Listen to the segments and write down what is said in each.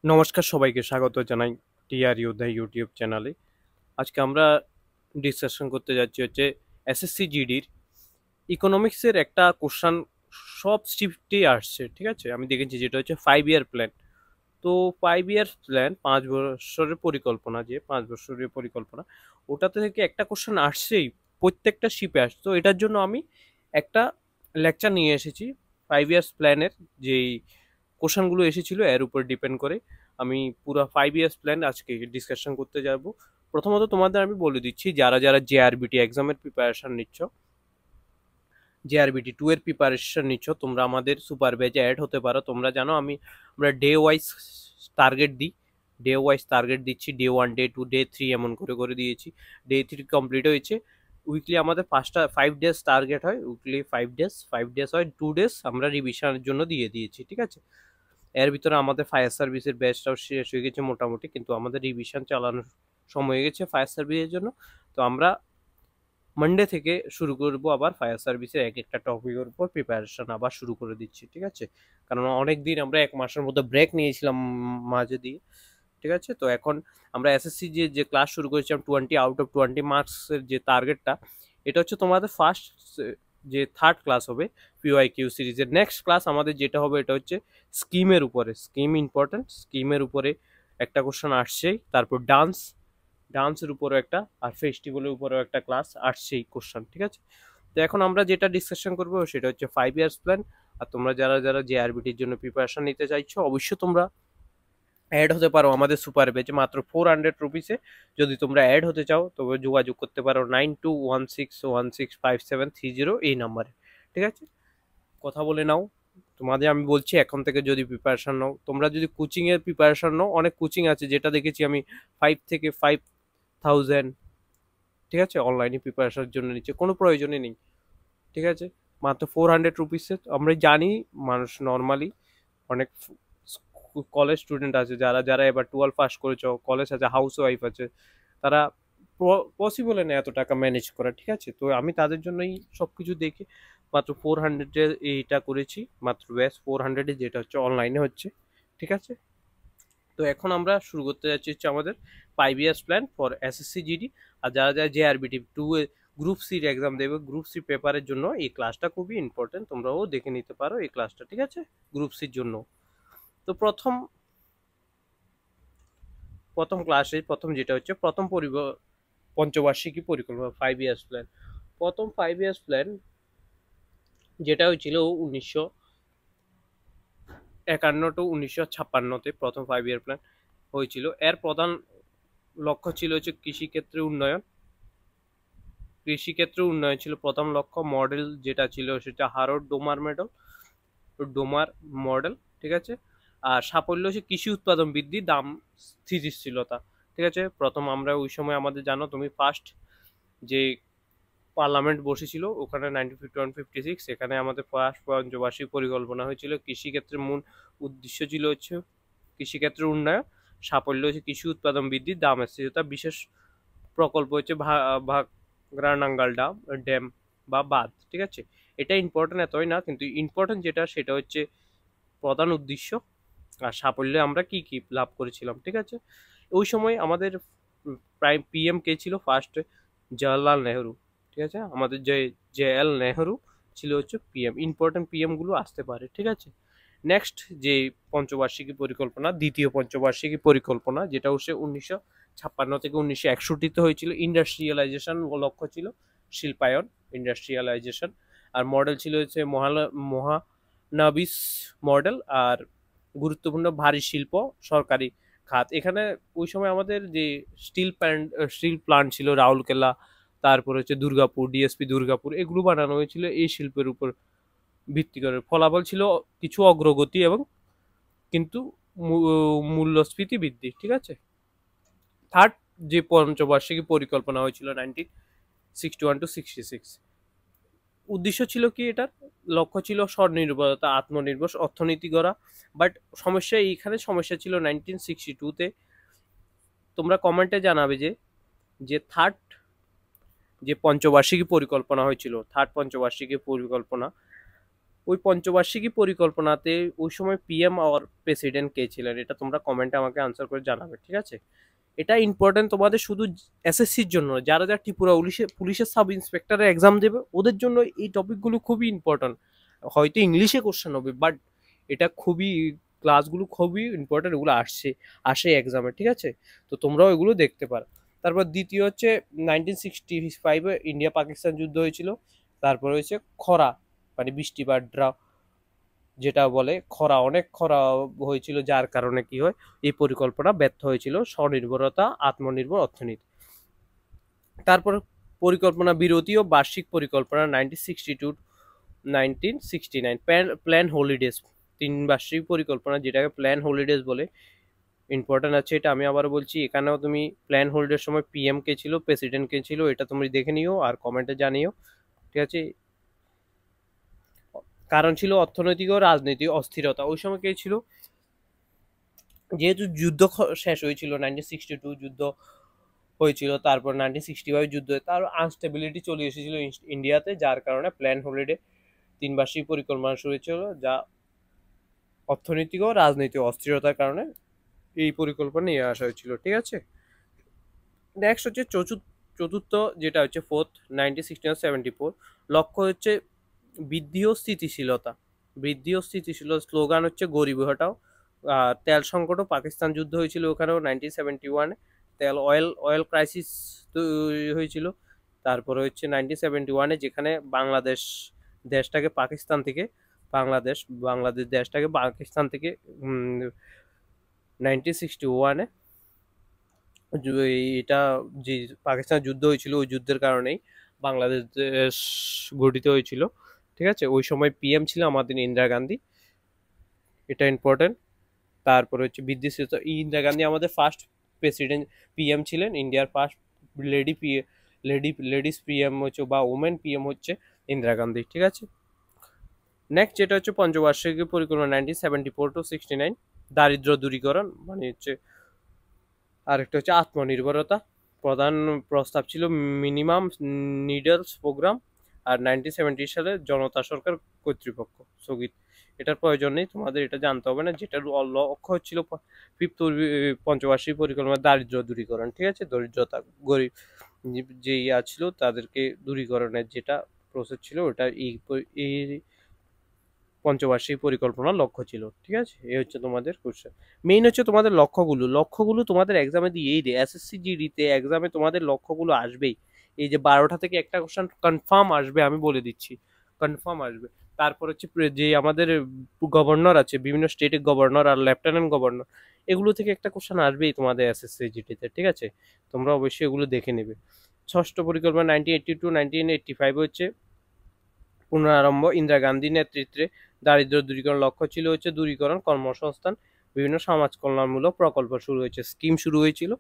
নমস্কার, সবাইকে স্বাগত জানাই টিআর ইউথ ইউটিউব চ্যানেলে। আজকে আমরা ডিসকাশন করতে যাচ্ছি হচ্ছে এসএসসি জিডির ইকোনমিক্সের একটা কোশ্চান সব শিফটেই আসছে, ঠিক আছে? আমি দেখেছি যেটা হচ্ছে 5 ইয়ার প্ল্যান। তো 5 ইয়ার প্ল্যান 5 বছরের পরিকল্পনা, যে 5 বছরের পরিকল্পনা, ওটাতে থেকে একটা কোশ্চেন আসছেই, প্রত্যেকটা শিপে আসছে। তো এটার জন্য আমি একটা লেকচার নিয়ে এসেছি 5 ইয়ার্স প্ল্যানের। যেই কোশ্চেনগুলো এসেছিল এর উপর ডিপেন্ড করে আমি পুরো 5 ইয়ার্স প্ল্যান আজকে ডিসকাশন করতে যাব। প্রথমত তোমাদের আমি বলে দিচ্ছি, যারা যারা জেআরবিটি এক্সামের প্রিপারেশন নিচ্ছ, জেআরবিটি 2 এর প্রিপারেশন নিচ্ছ, তোমরা আমাদের সুপার ব্যাচে অ্যাড হতে পারো। তোমরা জানো আমরা ডে ওয়াইজ টার্গেট দিই, ডে ওয়াইজ টার্গেট দিচ্ছি। ডে 1, ডে 2, ডে 3 এমন করে করে দিয়েছি। ডে 3 কমপ্লিট হয়েছে। উইকলি আমাদের 5 ডেজ টার্গেট হয়, উইকলি 5 ডেজ হয়। 2 ডেজ আমরা রিভিশনের জন্য দিয়ে দিয়েছি, ঠিক আছে? এর ভিতরে আমাদের ফায়ার সার্ভিসের ব্যাচটাও শেষ হয়ে গেছে মোটামুটি, কিন্তু আমাদের রিভিশন চালানোর সময় হয়ে গেছে ফায়ার সার্ভিসের জন্য। তো আমরা মানডে থেকে শুরু করব আবার ফায়ার সার্ভিসের এক একটা টপিকের উপর প্রিপারেশন আবার শুরু করে দিচ্ছি, ঠিক আছে? কারণ অনেক দিন আমরা 1 মাসের মতো ব্রেক নিয়েছিলাম মাঝে দিয়ে, ঠিক আছে? তো এখন আমরা এসএসসি যে ক্লাস শুরু করেছিলাম 20 আউট অফ 20 মার্কসের যে টার্গেটটা, এটা হচ্ছে তোমাদের ফার্স্ট যে থার্ড ক্লাস হবে পিওআইকিউ সিরিজের। নেক্সট ক্লাস আমাদের যেটা হবে এটা হচ্ছে স্কিমের উপরে। স্কিম ইম্পর্টেন্ট, স্কিমের উপরে একটা কোশ্চেন আসছেই। তারপর ডান্সের উপরেও একটা, আর ফেস্টিভ্যালের উপরেও একটা ক্লাস আসছেই কোশ্চেন, ঠিক আছে? তো এখন আমরা যেটা ডিসকাশন করবো সেটা হচ্ছে 5 ইয়ার্স প্ল্যান। আর তোমরা যারা যারা জেআরবিটির জন্য প্রিপারেশন নিতে চাইছো, অবশ্যই তোমরা অ্যাড হতে পারো আমাদের সুপার ব্যাচে মাত্র 400 রুপিসে। যদি তোমরা অ্যাড হতে চাও তবে যোগাযোগ করতে পারো 9216165730 এই নাম্বারে, ঠিক আছে? কথা বলে নাও। তোমাদের আমি বলছি এখন থেকে যদি প্রিপারেশন নাও, তোমরা যদি কোচিংয়ের প্রিপারেশন নাও, অনেক কোচিং আছে যেটা দেখেছি আমি 5 থেকে 5,000, ঠিক আছে, অনলাইনে প্রিপারেশনের জন্য নিচ্ছে, কোনো প্রয়োজনই নেই, ঠিক আছে? মাত্র 400 রুপিসে আমরা জানি। মানুষ নর্মালি অনেক কলেজ স্টুডেন্ট আছে, যারা যারা এবার 12 পাস করেছ, কলেজ আছে, হাউস ওয়াইফ আছে, তারা পসিবল না এত টাকা ম্যানেজ করা, ঠিক আছে? তো আমি তাদের জন্যই সব কিছু দেখে মাত্র 400 এইটা করেছি, মাত্র ব্যাস 400, যেটা হচ্ছে অনলাইনে হচ্ছে, ঠিক আছে? তো এখন আমরা শুরু করতে যাচ্ছি হচ্ছে আমাদের 5 years plan for SSC GD. আর যারা যারা জেআরবিটি 2 এ গ্রুপ সির এক্সাম দেবে, গ্রুপ সি পেপারের জন্য এই ক্লাসটা খুবই ইম্পর্টেন্ট, তোমরাও দেখে নিতে পারো এই ক্লাসটা, ঠিক আছে? গ্রুপ সির জন্য। তো প্রথম প্রথম ক্লাসে প্রথম যেটা হচ্ছে পঞ্চবার্ষিকী পরিকল্পনা 5 ইয়ার্স প্ল্যান। প্রথম 5 ইয়ার্স প্ল্যান যেটা হয়েছিল 1951 টু 1956-তে প্রথম 5 ইয়ার প্ল্যান হয়েছিল। এর প্রধান লক্ষ্য ছিল হচ্ছে কৃষিক্ষেত্রে উন্নয়ন ছিল প্রথম লক্ষ্য। মডেল যেটা ছিল সেটা হারোড ডোমার মডেল, ঠিক আছে? আর সাফল্য হচ্ছে কৃষি উৎপাদন বৃদ্ধি, দাম স্থিতিশীলতা, ঠিক আছে? প্রথম আমরা ওই সময় আমাদের জানো তুমি ফার্স্ট যে পার্লামেন্ট বসেছিল ওখানে 1951-56, সেখানে আমাদের ফার্স্ট পঞ্চবার্ষিক পরিকল্পনা হয়েছিল। কৃষিক্ষেত্রের মূল উদ্দেশ্য ছিল হচ্ছে কৃষিক্ষেত্রের উন্নয়ন, সাফল্য হচ্ছে কৃষি উৎপাদন বৃদ্ধি, দাম স্থিরতা। বিশেষ প্রকল্প হচ্ছে ভাগরানাঙ্গাল ড্যাম বা বাঁধ, ঠিক আছে? এটা ইম্পর্টেন্ট এতই না, কিন্তু ইম্পর্টেন্ট যেটা সেটা হচ্ছে প্রধান উদ্দেশ্য আর সাফল্যে আমরা কি কি লাভ করেছিলাম, ঠিক আছে? ওই সময় আমাদের প্রাইম পিএম কে ছিল ফার্স্ট? জওয়াহরলাল নেহরু, ঠিক আছে? আমাদের যে জেএল নেহরু ছিল হচ্ছে পিএম। ইম্পর্টেন্ট পিএম গুলো আসতে পারে, ঠিক আছে? নেক্সট যে পঞ্চবার্ষিকী পরিকল্পনা, দ্বিতীয় পঞ্চবার্ষিকী পরিকল্পনা, যেটা হচ্ছে 1956 থেকে 1961-তে হয়েছিল। ইন্ডাস্ট্রিয়ালাইজেশন লক্ষ্য ছিল, শিল্পায়ন, ইন্ডাস্ট্রিয়ালাইজেশন। আর মডেল ছিল হচ্ছে মহানাবিস মডেল। আর গুরুত্বপূর্ণ ভারী শিল্প, সরকারি খাত। এখানে ওই সময় আমাদের যে স্টিল প্লান্ট ছিল রাউরকেলা, তারপর হচ্ছে দুর্গাপুর, ডিএসপি দুর্গাপুর, এগুলো বানানো হয়েছিল এই শিল্পের উপর ভিত্তি করে। ফলাফল ছিল কিছু অগ্রগতি এবং কিন্তু মূল্যস্ফীতি বৃদ্ধি, ঠিক আছে? থার্ড যে পঞ্চবার্ষিকী পরিকল্পনা হয়েছিল 1961-66, উদ্দেশ্য ছিল কি? এটার লক্ষ্য ছিল স্বনির্ভরতা, আত্মনির্ভর অর্থনীতি গড়া। বাট সমস্যা ছিল 1962-তে। তোমরা কমেন্টে জানাবে যে যে থার্ড যে পঞ্চবার্ষিকী পরিকল্পনা হয়েছিল, থার্ড পঞ্চবার্ষিকী পরিকল্পনা, ওই পঞ্চবার্ষিকী পরিকল্পনাতে ওই সময় পিএম আর প্রেসিডেন্ট কে ছিলেন, এটা তোমরা কমেন্টে আমাকে আনসার করে জানাবে, ঠিক আছে? এটা ইম্পর্টেন্ট তোমাদের শুধু এসএসসির জন্য, যারা যারা ত্রিপুরা পুলিশের সাব ইন্সপেক্টরের এক্সাম দেবে ওদের জন্য এই টপিকগুলো খুবই ইম্পর্টেন্ট। হয়তো ইংলিশে কোশ্চেন হবে, বাট এটা খুবই, ক্লাসগুলো খুবই ইম্পর্টেন্ট, এগুলো আসে এক্সামে, ঠিক আছে? তো তোমরাও এগুলো দেখতে পারো। তারপর দ্বিতীয় হচ্ছে 1965-এ ইন্ডিয়া পাকিস্তান যুদ্ধ হয়েছিল। তারপর হয়েছে খরা, মানে বৃষ্টিপাত, যেটা বলে খরা, অনেক খরা হয়েছিল, যার কারণে কি হয়, এই পরিকল্পনা ব্যর্থ হয়েছিল, স্বনির্ভরতা, আত্মনির্ভর অর্থনীতি। তারপর পরিকল্পনা বিরতি ও বার্ষিক পরিকল্পনা 1962-1969, প্ল্যান হলিডেজ, 3 বার্ষিক পরিকল্পনা যেটাকে প্ল্যান হলিডেজ বলে। ইম্পর্টেন্ট আছে এটা, আমি আবার বলছি, এখানেও তুমি প্ল্যান হোল্ডের সময় পিএম কে ছিল, প্রেসিডেন্ট কে ছিল, এটা তুমি দেখে নিও আর কমেন্টে জানিও, ঠিক আছে? কারণ ছিল অর্থনৈতিক ও রাজনৈতিক অস্থিরতা। ওই সময় কে ছিল, যেহেতু যুদ্ধ শেষ হয়েছিল, 1962 যুদ্ধ হয়েছিল, তারপর 1965 যুদ্ধ, তার আনস্টেবিলিটি চলে এসেছিল ইন্ডিয়াতে, যার কারণে প্ল্যান হলিডে 3 বার্ষিক পরিকল্পনা শুরু হয়েছিল, যা অর্থনৈতিক ও রাজনৈতিক অস্থিরতার কারণে এই পরিকল্পনা নিয়ে আসা হয়েছিল, ঠিক আছে? নেক্সট হচ্ছে চতুর্থ, যেটা হচ্ছে ফোর্থ, 1969-74, লক্ষ্য হচ্ছে বৃদ্ধি ও স্থিতিশীলতা। বৃদ্ধি ও স্থিতিশীলতা স্লোগান হচ্ছে গরিবি হটাও। তেল সংকটও, পাকিস্তান যুদ্ধ হয়েছিল ওখানেও 1971-এ, তেল অয়েল ক্রাইসিস হয়েছিল। তারপরে হচ্ছে 1971-এ, যেখানে বাংলাদেশ দেশটাকে পাকিস্তান থেকে, বাংলাদেশ দেশটাকে পাকিস্তান থেকে 1961-এ এটা, যে পাকিস্তান যুদ্ধ হয়েছিল, ওই যুদ্ধের কারণেই বাংলাদেশ দেশ গঠিত হয়েছিল, ঠিক আছে? ওই সময় পিএম ছিল আমাদের ইন্দিরা গান্ধী, এটা ইম্পর্টেন্ট। তারপরে হচ্ছে ইন্দিরা গান্ধী আমাদের ফার্স্ট প্রেসিডেন্ট, পিএম ছিলেন, ইন্ডিয়ার ফার্স্ট লেডি লেডিস পিএম হচ্ছে, বা ওমেন পিএম হচ্ছে ইন্দিরা গান্ধী, ঠিক আছে? নেক্সট যেটা হচ্ছে পঞ্চবার্ষিকী পরিকল্পনা 1974-69, দারিদ্র দূরীকরণ, মানে হচ্ছে আরেকটা হচ্ছে আত্মনির্ভরতা। প্রধান প্রস্তাব ছিল মিনিমাম নিডলস প্রোগ্রাম, আর 1970 সালে জনতা সরকার কর্তৃপক্ষ স্থগিত, এটার প্রয়োজন নেই, তোমাদের এটা জানতে হবে না। যেটার লক্ষ্য হচ্ছিল ফিফথ পঞ্চবার্ষিক পরিকল্পনা, দারিদ্র দূরীকরণ, ঠিক আছে? দরিদ্রতা, গরিব যে ছিল তাদেরকে দূরীকরণের যেটা প্রসেস ছিল, ওটা এই পঞ্চবার্ষিক পরিকল্পনার লক্ষ্য ছিল, ঠিক আছে? এই হচ্ছে তোমাদের কোশ্চেন। মেইন হচ্ছে তোমাদের লক্ষ্যগুলো তোমাদের এক্সামে দিয়েই দেয়, এসএসসি জিডিতে এক্সামে তোমাদের লক্ষ্যগুলো আসবেই। এই যে 12টা থেকে একটা কোশ্চেন কনফার্ম আসবে, আমি বলে দিচ্ছি, কনফার্ম আসবে। তারপর হচ্ছে যে আমাদের গভর্নর আছে, বিভিন্ন স্টেটের গভর্নর আর লেফটেন্যান্ট গভর্নর, এগুলো থেকে একটা কোশ্চেন আসবেই তোমাদের এসএসসি জিডিতে, ঠিক আছে? তোমরা অবশ্যই এগুলো দেখে নেবে। ষষ্ঠ পরিকল্পনা 1982-1985 হচ্ছে পুনরারম্ভ, ইন্দিরা গান্ধীর নেতৃত্বে দারিদ্র দূরীকরণ, লক্ষ্য ছিল হচ্ছে দূরীকরণ, কর্মসংস্থান, বিভিন্ন সমাজ কল্যাণমূলক প্রকল্প শুরু হয়েছে, স্কিম শুরু হয়েছিল।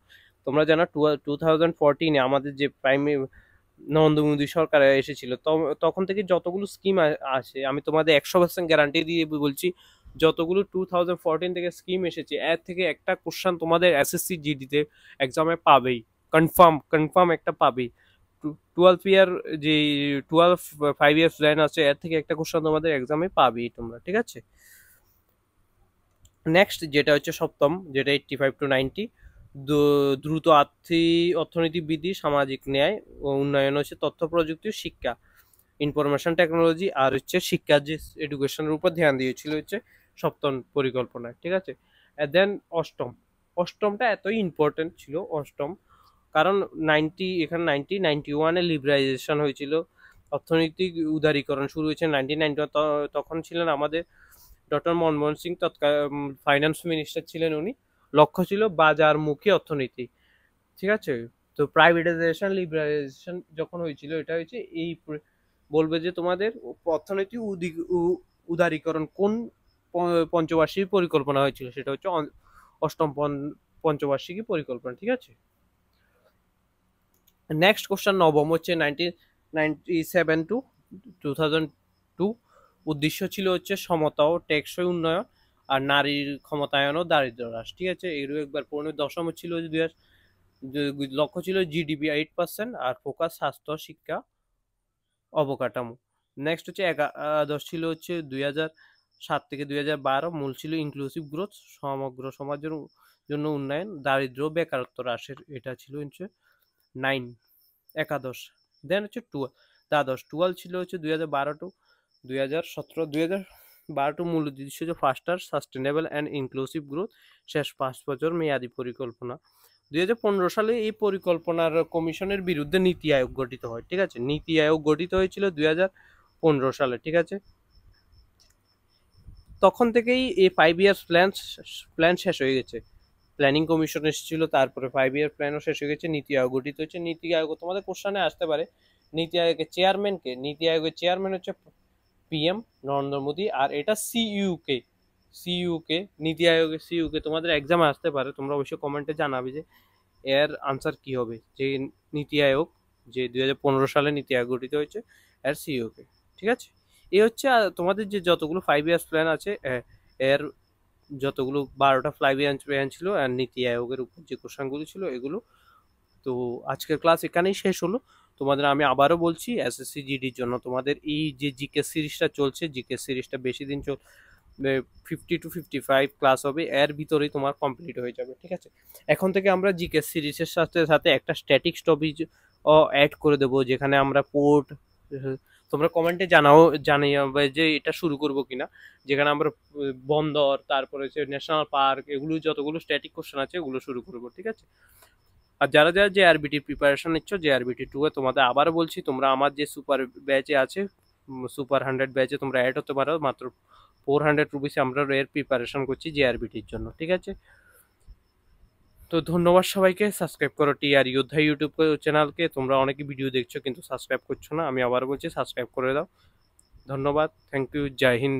তোমরা জানো 2014-এ আমাদের যে নরেন্দ্র মোদী সরকার এসেছিল, তখন থেকে যতগুলো স্কিম আসে, আমি তোমাদের 100% গ্যারান্টি দিয়ে বলছি, যতগুলো 2014 থেকে স্কিম এসেছে, এর থেকে একটা কোশ্চেন তোমাদের এসএসসি জিডিতে এক্সামে পাবেই, কনফার্ম একটা পাবেই। 12 ইয়ার, যে 5 ইয়ার্স প্ল্যান আছে, এর থেকে একটা কোশ্চেন তোমাদের এক্সামে পাবেই তোমরা, ঠিক আছে? নেক্সট যেটা হচ্ছে সপ্তম, যেটা 85-90, দ্রুত অর্থনৈতিক বৃদ্ধি, সামাজিক ন্যায় ও উন্নয়ন হচ্ছে তথ্য প্রযুক্তি, শিক্ষা, ইনফরমেশন টেকনোলজি, আর হচ্ছে শিক্ষার যে এডুকেশনের উপর ধ্যান দিয়েছিল হচ্ছে সপ্তম পরিকল্পনায়, ঠিক আছে? দেন অষ্টমটা এতই ইম্পর্টেন্ট ছিল, অষ্টম, কারণ এখানে 1991-এ লিবারাইজেশন হয়েছিল, অর্থনৈতিক উদারীকরণ শুরু হয়েছে 1991। তখন ছিলেন আমাদের ডক্টর মনমোহন সিং, তৎকাল ফাইন্যান্স মিনিস্টার ছিলেন উনি। লক্ষ্য ছিল বাজারমুখী অর্থনীতি, ঠিক আছে? তো প্রাইভেটাইজেশন, লিবারাইজেশন যখন হয়েছিল, এটা হয়েছে এই বলবে যে তোমাদের অর্থনৈতিক উদারীকরণ কোন পঞ্চবার্ষিক পরিকল্পনা হয়েছিল, সেটা হচ্ছে অষ্টম পঞ্চবার্ষিকী পরিকল্পনা, ঠিক আছে? নেক্সট কোশ্চেন নবম হচ্ছে 1997-2002, উদ্দেশ্য ছিল হচ্ছে সমতা ও টেকসই উন্নয়ন, আর নারীর ক্ষমতায়ন ও দারিদ্র হ্রাস, ঠিক আছে? এগুলো একবার পড়ে। দশম ছিল লক্ষ্য ছিল জিডিপি 8%, আর ফোকাস স্বাস্থ্য, শিক্ষা, অবকাঠামো। নেক্সট হচ্ছে একাদশ ছিল হচ্ছে 2007 থেকে 2012, মূল ছিল ইনক্লুসিভ গ্রোথ, সমগ্র সমাজের জন্য উন্নয়ন, দারিদ্র ও বেকারত্ব হ্রাসের, এটা ছিল হচ্ছে 9 একাদশ। দেন হচ্ছে দ্বাদশ 12 ছিল হচ্ছে 2012 টু 2017। 2012 টু মূল উদ্দেশ্য হচ্ছে ফাস্টার সাস্টেনেবল অ্যান্ড ইনক্লুসিভ গ্রোথ, শেষ 5 বছর মেয়াদি পরিকল্পনা। 2015 সালে এই পরিকল্পনার কমিশনের বিরুদ্ধে নীতি আয়োগ গঠিত হয়, ঠিক আছে। নীতি আয়োগ গঠিত হয়েছিল 2015 সালে, ঠিক আছে। তখন থেকেই এই 5 ইয়ার্স প্ল্যান শেষ হয়ে গেছে। প্ল্যানিং কমিশন এসেছিল, তারপরে 5 ইয়ার প্ল্যানও শেষ হয়ে গেছে, নীতি আয়োগ গঠিত হচ্ছে। নীতি আয়োগ তোমাদের কোশ্চেনে আসতে পারে, নীতি আয়োগের চেয়ারম্যান কে? নীতি আয়োগের চেয়ারম্যান হচ্ছে পিএম নরেন্দ্র মোদী, আর এটা সিইউকে নীতি আয়োগের সিইউকে তোমাদের এক্সামে আসতে পারে, তোমরা অবশ্যই কমেন্টে জানাবে যে এর আনসার কি হবে। যে নীতি আয়োগ, যে 2015 সালে নীতি আয়োগ গঠিত হয়েছে, এর সিইওকে, ঠিক আছে। এই হচ্ছে তোমাদের যে যতগুলো 5 ইয়ার্স প্ল্যান আছে, এর যতগুলো 12টা 5 ইয়ার্স প্ল্যান ছিল আর নীতি আয়োগের উপর যে কোশ্চেনগুলো ছিল এগুলো। তো আজকের ক্লাস এখানেই শেষ হলো। তোমাদের আমি আবারও বলছি, এসএসসি জিডির জন্য তোমাদের এই যে জিকে সিরিজটা চলছে, জিকে সিরিজটা বেশি দিন 50 to 55 ক্লাস হবে, এর ভিতরেই তোমার কমপ্লিট হয়ে যাবে, ঠিক আছে। এখন থেকে আমরা জিকে সিরিজের সাথে সাথে একটা স্ট্যাটিক স্টপিজ অ্যাড করে দেবো, যেখানে আমরা পোর্ট, তোমরা কমেন্টে জানিয়ে যে এটা শুরু করব কিনা, যেখানে আমরা বন্দর, তারপরে হচ্ছে ন্যাশনাল পার্ক, এগুলো যতগুলো স্ট্যাটিক কোশ্চেন আছে এগুলো শুরু করবো, ঠিক আছে। আর যারা যারা যে আরবিটি প্রিপারেশন নিচ্ছ, যে আরবিটি 2 এ তোমাদের আবারও বলছি, তোমরা আমার যে সুপার ব্যাচে আছে, সুপার 100 ব্যাচে তোমরা অ্যাড হতে পারো, মাত্র 400 রুপিসে আমরা এর প্রিপারেশন করছি যে আরবিটির জন্য, ঠিক আছে। তো ধন্যবাদ সবাইকে। সাবস্ক্রাইব করো টিআর যোদ্ধা ইউটিউব চ্যানেলকে। তোমরা অনেকে ভিডিও দেখছো কিন্তু সাবস্ক্রাইব করছো না, আমি আবার বলছি সাবস্ক্রাইব করে দাও। ধন্যবাদ, থ্যাংক ইউ, জয় হিন্দ।